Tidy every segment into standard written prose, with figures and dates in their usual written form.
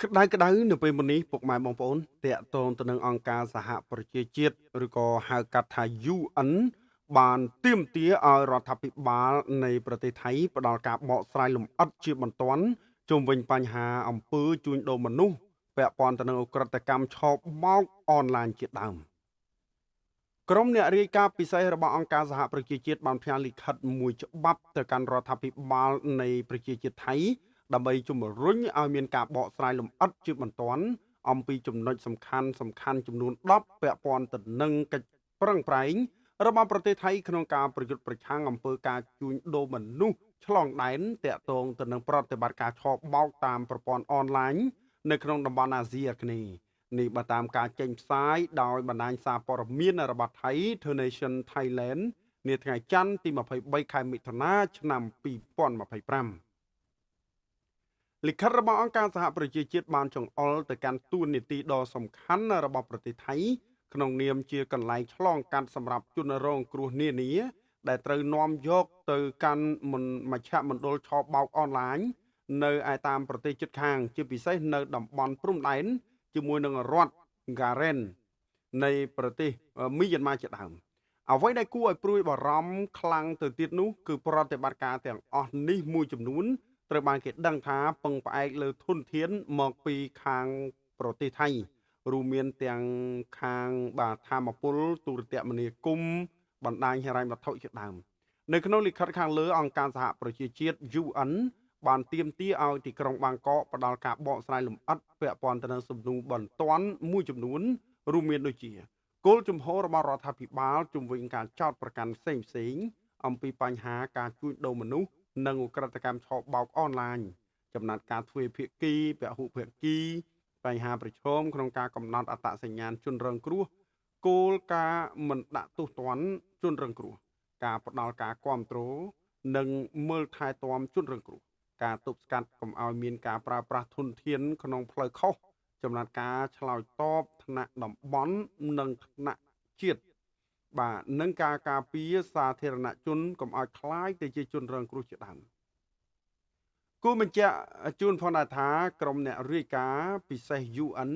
ក្តៅនៅពេលមុននេះពុកម៉ែបងប្អូនតាក់ទងទៅនឹងអង្គការសហប្រជាជាតិឬក៏ហៅកាត់ថា UN បានទាមទារឲ្យរដ្ឋាភិបាលនៃប្រទេសថៃផ្ដល់ការបកស្រាយលម្អិតជាបន្ទាន់ជុំវិញបញ្ហាអំពើជួញដូរមនុស្សពាក់ព័ន្ធទៅនឹងឧក្រិដ្ឋកម្មឆបោកអនឡាញជាដើមក្រុមអ្នករាយការណ៍ពិសេសរបស់អង្គការសហប្រជាជាតិបានផ្ញើលិខិតមួយច្បាប់ទៅកាន់រដ្ឋាភិបាលនៃប្រជាជាតិថៃដើម្បីជំរុញឲ្យមានការបកស្រាយលម្អិតជាបន្ទាន់អំពីចំណុចសំខាន់ចំនួន10ពាក់ព័ន្ធទៅនឹងកិច្ចប្រឹងប្រែងរបស់ប្រទេសថៃក្នុងការប្រយុទ្ធប្រឆាំងអំពើការជួញដូរមនុស្សឆ្លងដែនតាក់ទងទៅនឹងប្រតិបត្តិការឆបោកតាមប្រព័ន្ធអនឡាញនៅក្នុងតំបន់អាស៊ីអាគ្នេយ៍នេះបើតាមការចេញផ្សាយដោយបណ្ដាញសារព័ត៌មានរបស់ថៃ The Nation Thailand នាថ្ងៃច័ន្ទទី23ខែមិថុនាឆ្នាំ2025លិខិតរបស់អង្គការសហប្រជាជាតិបានចង្អុលទៅកាន់ទួលនីតិដ៏សំខាន់របស់ប្រទេសថៃក្នុងនាមជាកន្លែងឆ្លងកាត់សម្រាប់ជនរងគ្រោះនានាដែលត្រូវនាំយកទៅកាន់មជ្ឈមណ្ឌលឆបោកអនឡាញនៅឯតាមប្រទេសជិតខាងជាពិសេសនៅតំបន់ព្រំដែនជាមួយនឹងរដ្ឋ Garen នៃប្រទេសមីយ៉ាន់ម៉ាជាដើមអ្វីដែលគួរឲ្យព្រួយបារម្ភខ្លាំងទៅទៀតនោះគឺប្រតិបត្តិការទាំងអស់នេះមួយចំនួនត្រូវបានគេដឹងថាពឹងផ្អែកលើធនធានមកពីខាងប្រទេសថៃរួមមានទាំងខាងធម្មពលទូរគមនាគមន៍បណ្ដាញហិរញ្ញវត្ថុជាដើមនៅក្នុងលិខិតខាងលើអង្គការសហប្រជាជាតិ UN បានទាមទារឲ្យទីក្រុងបាងកកផ្ដល់ការបកស្រាយលម្អិតពាក់ព័ន្ធទៅនឹងសំណួរបន្ទាន់មួយចំនួនរួមមានដូចជាគោលជំហររបស់រដ្ឋាភិបាលជំវិញការចោទប្រកាន់ផ្សេងៗអំពីបញ្ហាការជួញដូរមនុស្សនិងឧក្រិដ្ឋកម្មឆបោកអនឡាញចំណាត់ការទ្វេភាគីពហុភាគីបញ្ហាប្រឈមក្នុងការកំណត់អត្តសញ្ញាណជនរងគ្រោះគោលការណ៍មិនដាក់ទោសទណ្ឌជនរងគ្រោះការផ្ដល់ការគ្រប់គ្រងនិងមើលថែទាំជនរងគ្រោះការទប់ស្កាត់កុំឲ្យមានការប្រើប្រាស់ធនធានក្នុងផ្លូវខុសចំណាត់ការឆ្លើយតបថ្នាក់តំបន់និងថ្នាក់ជាតិនិងការការពារសាធារណជនកុំឲ្យคล้ายទៅជាជនរងគ្រោះជាដើមគូបញ្ជាក់ជូនផងដែរថាក្រុមអ្នករាយការណ៍ពិសេស UN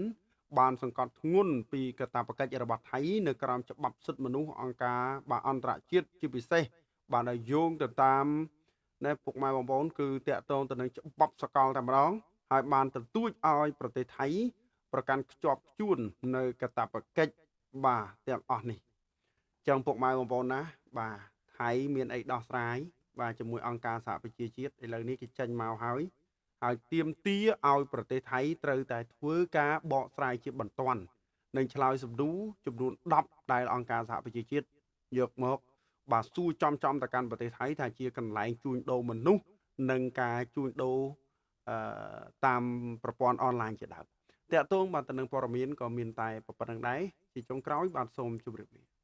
បានសង្កត់ធ្ងន់ពីកាតព្វកិច្ចរបស់ថៃនៅក្រោមច្បាប់សិទ្ធិមនុស្សអង្គការអន្តរជាតិជាពិសេសបានឲ្យយោងទៅតាមពុកម៉ែបងប្អូនគឺតាក់ទងទៅនឹងច្បាប់សកលតែម្ដងហើយបានទទូចឲ្យប្រទេសថៃប្រកាន់ខ្ជាប់ខ្ជួននៅកាតព្វកិច្ចទាំងអស់នេះចឹងពុកម៉ែបងប្អូនណាថៃមានអីដោះស្រាយជាមួយអង្គការសហប្រជាជាតិឥឡូវនេះគេចេញមកហើយទាមទារឲ្យប្រទេសថៃត្រូវតែធ្វើការបកស្រាយជាបន្ទាន់និងឆ្លើយសំណួរចំនួន10ដែលអង្គការសហប្រជាជាតិយកមកសួរចំទៅកាន់ប្រទេសថៃថាជាកន្លែងជួញដូរមនុស្សនិងការជួញដូរតាមប្រព័ន្ធអនឡាញជាដើមតាក់ទងទៅនឹងព័ត៌មានក៏មានតែប៉ុណ្្នឹងដែរជាចុងក្រោយសូមជម្រាបលា